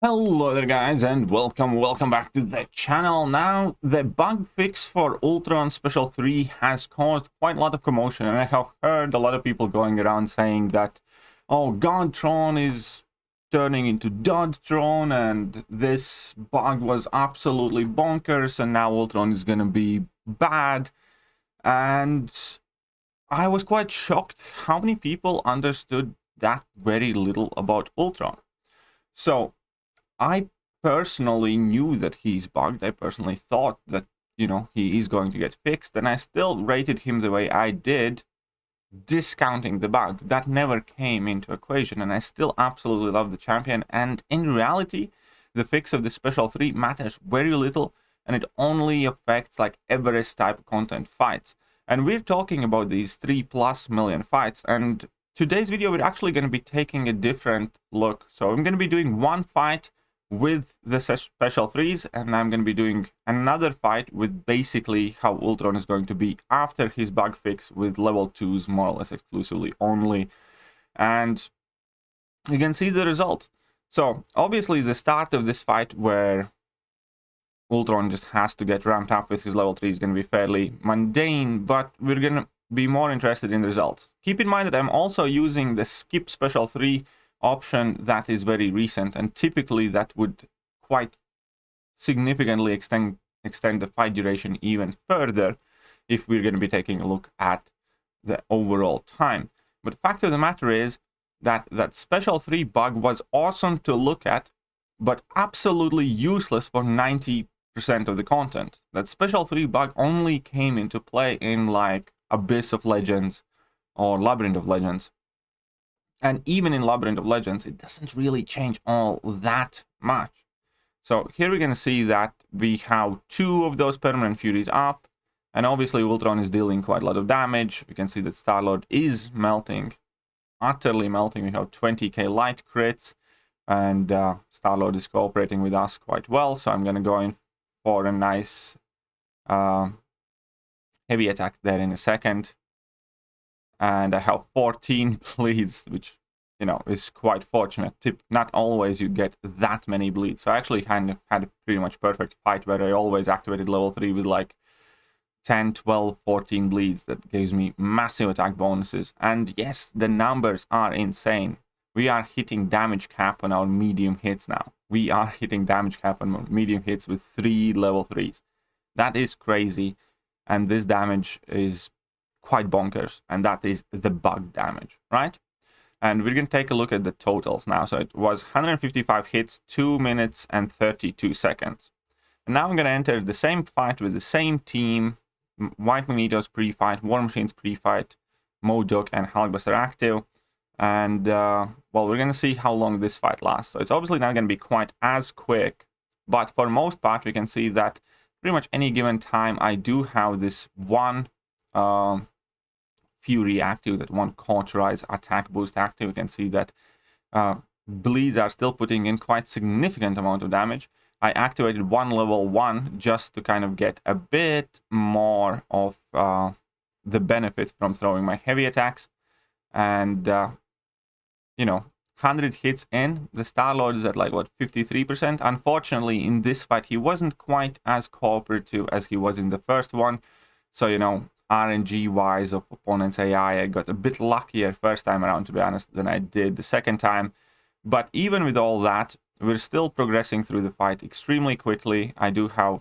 Hello there guys, and welcome back to the channel. Now, the bug fix for Ultron Special 3 has caused quite a lot of commotion, and I have heard a lot of people going around saying that, oh, Godtron is turning into Dodtron, and this bug was absolutely bonkers, and now Ultron is gonna be bad. And I was quite shocked how many people understood that very little about Ultron. So I personally knew that he's bugged. I personally thought that, he is going to get fixed, and I still rated him the way I did, discounting the bug. That never came into equation, and I still absolutely love the champion. And in reality, the fix of the Special 3 matters very little, and it only affects like Everest type content fights. And we're talking about these 3+ million fights, and today's video we're actually going to be taking a different look. So I'm going to be doing one fight with the Special 3s, and I'm going to be doing another fight with basically how Ultron is going to be after his bug fix with level 2s more or less exclusively only. And you can see the result. So obviously the start of this fight where Ultron just has to get ramped up with his level 3 is going to be fairly mundane, but we're going to be more interested in the results. Keep in mind that I'm also using the skip Special 3 option that is very recent, and typically that would quite significantly extend the fight duration even further if we're going to be taking a look at the overall time. But the fact of the matter is that that Special 3 bug was awesome to look at, but absolutely useless for 90% of the content. That Special 3 bug only came into play in like Abyss of Legends or Labyrinth of Legends. And even in Labyrinth of Legends, it doesn't really change all that much. So here we're going to see that we have 2 of those permanent furies up. And obviously Ultron is dealing quite a lot of damage. We can see that Star-Lord is melting, utterly melting. We have 20k light crits. And Star-Lord is cooperating with us quite well. So I'm going to go in for a nice heavy attack there in a second. And I have 14 bleeds, which, is quite fortunate. Not always you get that many bleeds. So I actually kind of had a pretty much perfect fight where I always activated level 3 with like 10, 12, 14 bleeds. That gives me massive attack bonuses. And yes, the numbers are insane. We are hitting damage cap on our medium hits now. We are hitting damage cap on medium hits with 3 level 3s. That is crazy. And this damage is quite bonkers, and that is the bug damage, right? And we're going to take a look at the totals now. So it was 155 hits, 2 minutes and 32 seconds. And now I'm going to enter the same fight with the same team: White Magneto's pre-fight, War Machine's pre-fight, MODOK and Hulkbuster active. And well, we're going to see how long this fight lasts. So it's obviously not going to be quite as quick, but for most part we can see that pretty much any given time I do have this one Fury active, that one Cauterize attack boost active. You can see that bleeds are still putting in quite significant amount of damage. I activated one level 1 just to kind of get a bit more of the benefit from throwing my heavy attacks. And 100 hits in, the Star-Lord is at like what, 53%. Unfortunately, in this fight he wasn't quite as cooperative as he was in the first one. So RNG wise of opponents' AI, I got a bit luckier first time around, to be honest, than I did the second time. But even with all that, we're still progressing through the fight extremely quickly. I do have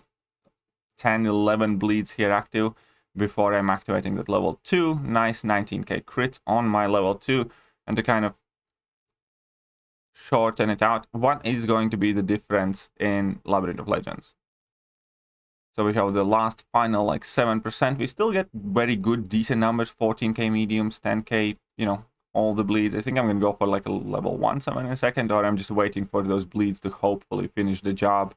10, 11 bleeds here active before I'm activating that level 2. Nice 19k crits on my level 2. And to kind of shorten it out, what is going to be the difference in Labyrinth of Legends? So we have the last final like 7%. We still get very good, decent numbers: 14k mediums, 10k, all the bleeds. I think I'm going to go for like a level 1 summon in a second, or I'm just waiting for those bleeds to hopefully finish the job.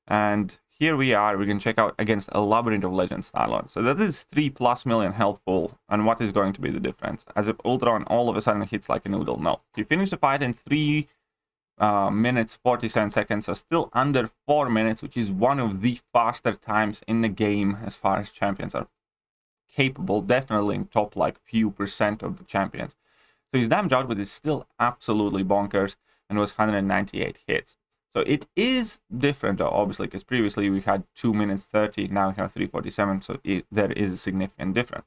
And here we are. We're going to check out against a Labyrinth of Legends Star-Lord. So that is 3+ million health pool. And what is going to be the difference? As if Ultron all of a sudden hits like a noodle. No. He finished the fight in 3 minutes 47 seconds, so still under 4 minutes, which is one of the faster times in the game as far as champions are capable. Definitely in top like few percent of the champions. So his damage output is still absolutely bonkers, and was 198 hits. So it is different, obviously, because previously we had 2 minutes 30, now we have 3:47, so there is a significant difference.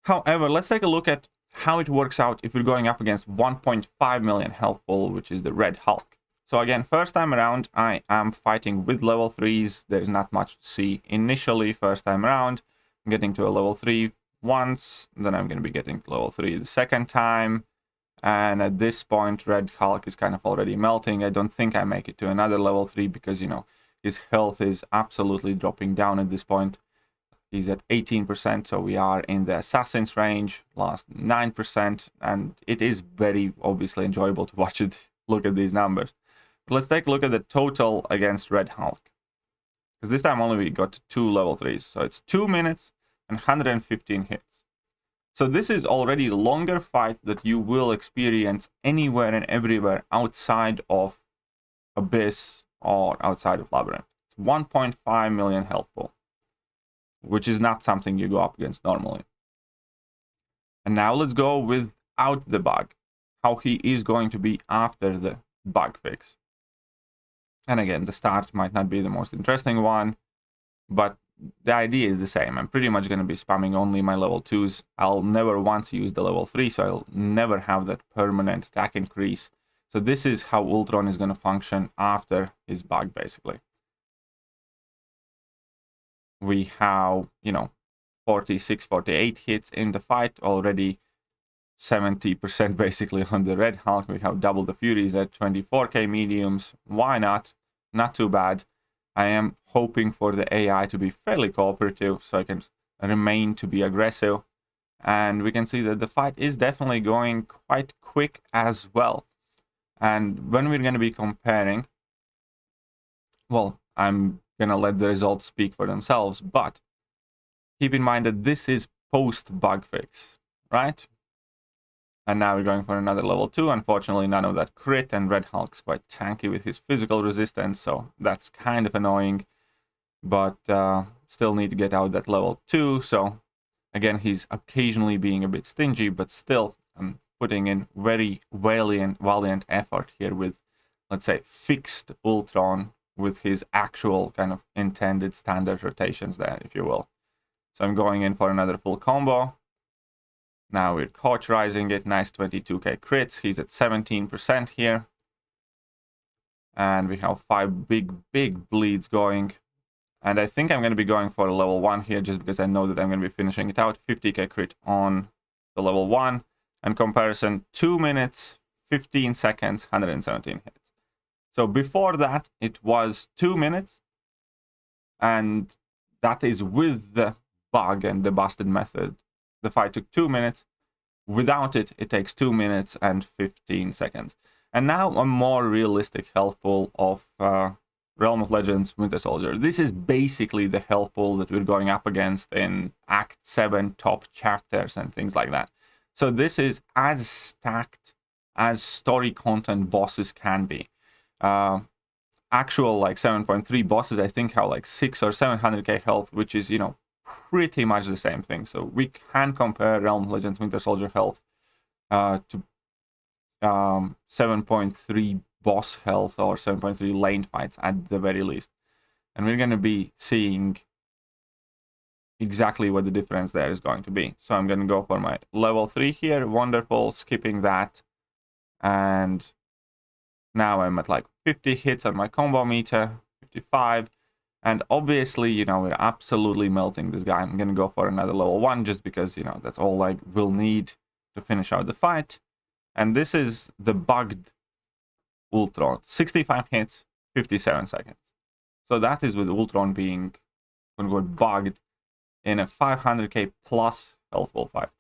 However, let's take a look at how it works out if we're going up against 1.5 million health pool, which is the Red Hulk. So again, first time around, I am fighting with level 3s. There's not much to see initially. First time around, I'm getting to a level 3 once, then I'm going to be getting to level 3 the second time. And at this point, Red Hulk is kind of already melting. I don't think I make it to another level 3 because, you know, his health is absolutely dropping down at this point. He's at 18%, so we are in the Assassin's range, lost 9%, and it is very obviously enjoyable to watch it, look at these numbers. But let's take a look at the total against Red Hulk. Because this time only we got 2 level 3s, so it's 2 minutes and 115 hits. So this is already a longer fight that you will experience anywhere and everywhere outside of Abyss or outside of Labyrinth. It's 1.5 million health pool, which is not something you go up against normally. And now let's go without the bug, how he is going to be after the bug fix. And again, the start might not be the most interesting one, but the idea is the same. I'm pretty much going to be spamming only my level 2s. I'll never once use the level 3, so I'll never have that permanent attack increase. So this is how Ultron is going to function after his bug, basically. We have, you know, 46, 48 hits in the fight, already 70% basically on the Red Hulk. We have double the Furies at 24k mediums. Why not? Not too bad. I am hoping for the AI to be fairly cooperative so I can remain to be aggressive. And we can see that the fight is definitely going quite quick as well. And when we're going to be comparing, well, I'm going to let the results speak for themselves, but keep in mind that this is post-bug fix, right? And now we're going for another level 2. Unfortunately, none of that crit, and Red Hulk's quite tanky with his physical resistance, so that's kind of annoying. But still need to get out that level 2, so again, he's occasionally being a bit stingy, but still I'm putting in very valiant effort here with, let's say, fixed Ultron with his actual kind of intended standard rotations there, if you will. So I'm going in for another full combo. Now we're cauterizing it. Nice 22k crits. He's at 17% here. And we have 5 big bleeds going. And I think I'm going to be going for a level 1 here just because I know that I'm going to be finishing it out. 50k crit on the level 1. And comparison, 2 minutes, 15 seconds, 117 hits. So before that, it was 2 minutes. And that is with the bug and the busted method. The fight took 2 minutes. Without it, it takes 2 minutes and 15 seconds. And now a more realistic health pool of Realm of Legends Winter Soldier. This is basically the health pool that we're going up against in Act 7 top chapters and things like that. So this is as stacked as story content bosses can be. Actual like 7.3 bosses, I think, have like 600 or 700k health, which is, you know, pretty much the same thing. So we can compare Realm of Legends Winter Soldier health to 7.3 boss health or 7.3 lane fights at the very least. And we're going to be seeing exactly what the difference there is going to be. So I'm going to go for my level 3 here. Wonderful. Skipping that. And now I'm at like 50 hits on my combo meter. 55. And obviously, you know, we're absolutely melting this guy. I'm going to go for another level 1 just because, you know, that's all I will need to finish out the fight. And this is the bugged Ultron. 65 hits, 57 seconds. So that is with Ultron being bugged in a 500k plus health pool fight.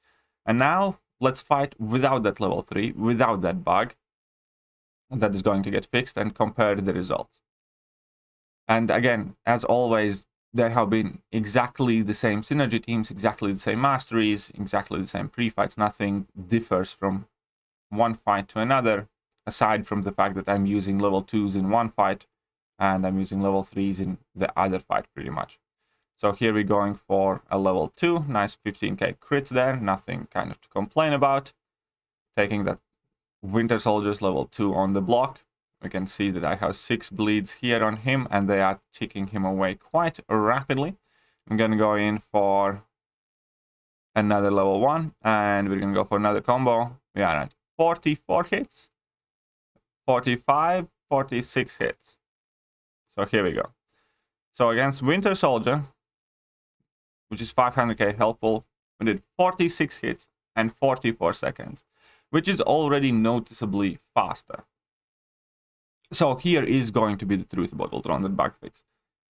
And now let's fight without that level 3, without that bug. That is going to get fixed, and compare the results. And again, as always, there have been exactly the same synergy teams, exactly the same masteries, exactly the same pre-fights. Nothing differs from one fight to another, aside from the fact that I'm using level 2s in one fight, and I'm using level 3s in the other fight, pretty much. So here we're going for a level 2, nice 15k crits there, nothing kind of to complain about. Taking that Winter Soldier's level 2 on the block, We can see that I have 6 bleeds here on him, and they are ticking him away quite rapidly. I'm going to go in for another level 1, and we're going to go for another combo. We are at 44 hits, 45, 46 hits. So here we go. So against Winter Soldier, which is 500k helpful, we did 46 hits and 44 seconds, which is already noticeably faster. So here is going to be the truth about Ultron and bug fix.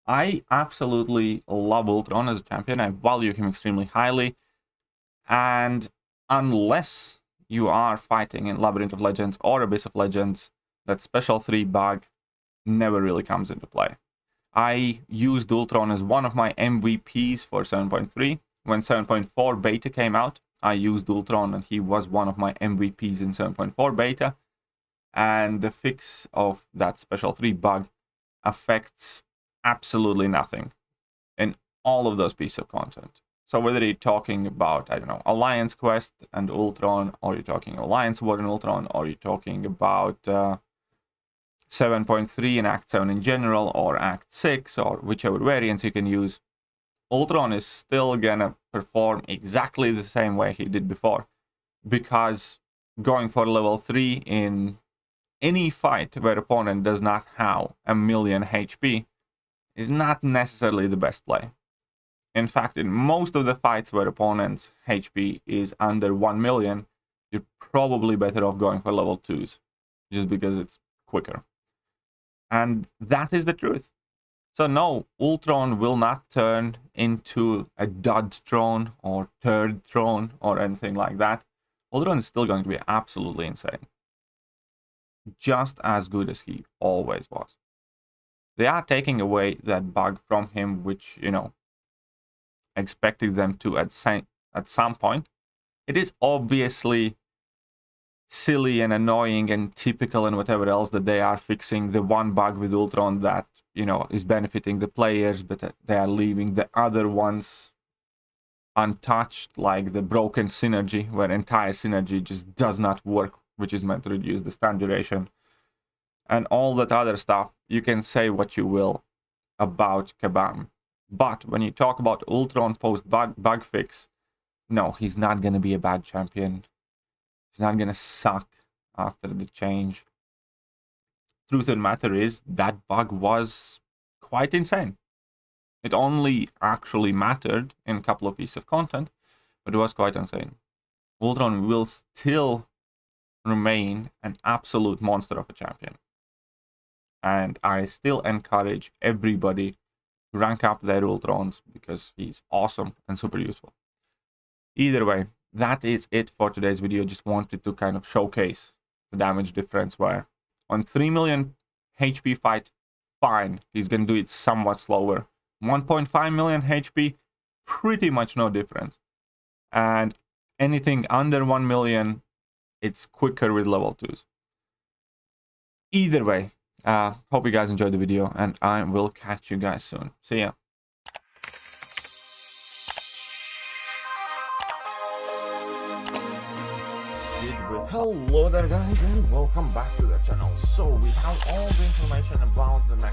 I absolutely love Ultron as a champion. I value him extremely highly. And unless you are fighting in Labyrinth of Legends or Abyss of Legends, that special 3 bug never really comes into play. I used Ultron as one of my MVPs for 7.3. When 7.4 beta came out, I used Ultron and he was one of my MVPs in 7.4 beta. And the fix of that special 3 bug affects absolutely nothing in all of those pieces of content. So whether you're talking about, I don't know, Alliance Quest and Ultron, or you're talking Alliance War and Ultron, or you're talking about 7.3 and Act 7 in general, or Act 6, or whichever variants you can use, Ultron is still gonna perform exactly the same way he did before. Because going for level 3 in any fight where opponent does not have a million HP is not necessarily the best play. In fact, in most of the fights where opponent's HP is under 1 million, you're probably better off going for level 2s, just because it's quicker. And that is the truth. So no, Ultron will not turn into a dud throne or third throne or anything like that. Ultron is still going to be absolutely insane. Just as good as he always was. They are taking away that bug from him, which, you know, expected them to at some point. It is obviously silly and annoying and typical and whatever else that they are fixing the one bug with Ultron that, you know, is benefiting the players, but they are leaving the other ones untouched, like the broken synergy, where entire synergy just does not work, which is meant to reduce the stun duration. And all that other stuff, you can say what you will about Kabam. But when you talk about Ultron post-bug fix, no, he's not going to be a bad champion. He's not going to suck after the change. Truth of the matter is, that bug was quite insane. It only actually mattered in a couple of pieces of content, but it was quite insane. Ultron will still remain an absolute monster of a champion. And I still encourage everybody to rank up their Ultrons because he's awesome and super useful. Either way, that is it for today's video. Just wanted to kind of showcase the damage difference where on 3 million HP fight, fine, he's going to do it somewhat slower. 1.5 million HP, pretty much no difference. And anything under 1 million, it's quicker with level 2s. Either way, hope you guys enjoyed the video, and I will catch you guys soon. See ya. Hello there guys, and welcome back to the channel. So we have all the information about the next